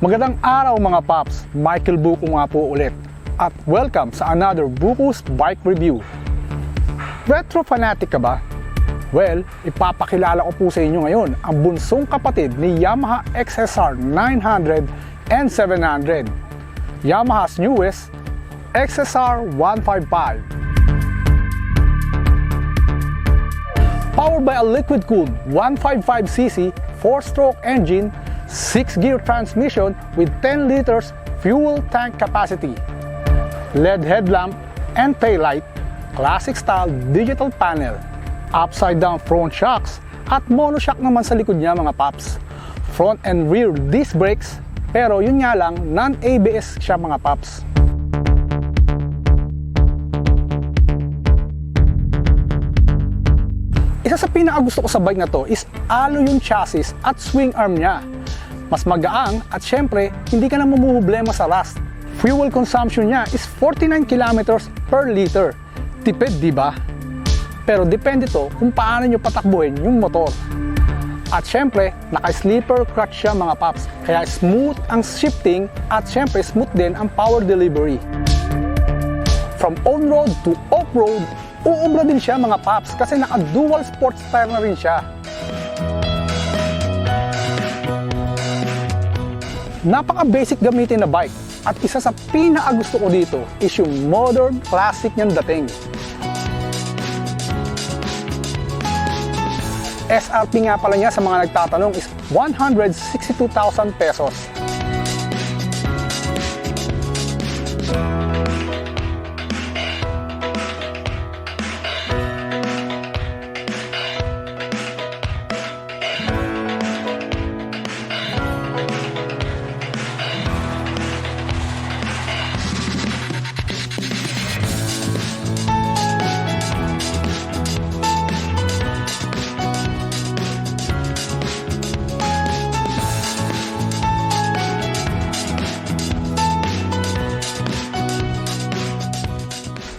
Magandang araw mga paps, Michael Bucu nga po ulit at welcome sa another Bucu's Bike Review. Retro fanatic ka ba? Well, ipapakilala ko po sa inyo ngayon ang bunsong kapatid ni Yamaha XSR 900 and 700, Yamaha's newest XSR 155. Powered by a liquid-cooled 155cc 4-stroke engine, 6-gear transmission with 10 liters fuel tank capacity, LED headlamp and taillight, classic style digital panel, upside down front shocks at monoshock naman sa likod niya mga paps. Front and rear disc brakes, pero yun nga lang non-ABS siya mga paps. Isa sa pinakagusto ko sa bike na to is alo yung chassis at swing arm niya. Mas magaang at syempre hindi ka na mamumblema sa rust. Fuel consumption niya is 49 kilometers per liter. Tipid, di ba? Pero depende to kung paano nyo patakbuhin yung motor. At syempre, naka-sleeper clutch siya mga paps. Kaya smooth ang shifting at syempre smooth din ang power delivery. From on-road to off-road, uubra din siya mga paps kasi naka-dual sports tire na rin siya. Napaka-basic gamitin na bike at isa sa pinakagusto ko dito is yung modern classic niyang dating. SRP nga pala niya sa mga nagtatanong is 162,000 pesos.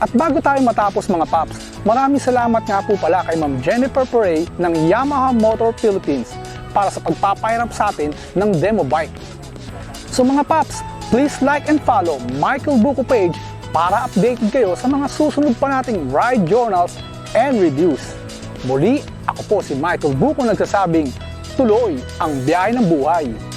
At bago tayo matapos mga paps, maraming salamat nga po pala kay Ma'am Jennifer Perey ng Yamaha Motor Philippines para sa pagpapahirap sa atin ng demo bike. So mga paps, please like and follow Michael Bucu page para updated kayo sa mga susunod pa nating ride journals and reviews. Muli, ako po si Michael Bucu nagsasabing, tuloy ang biyahe ng buhay.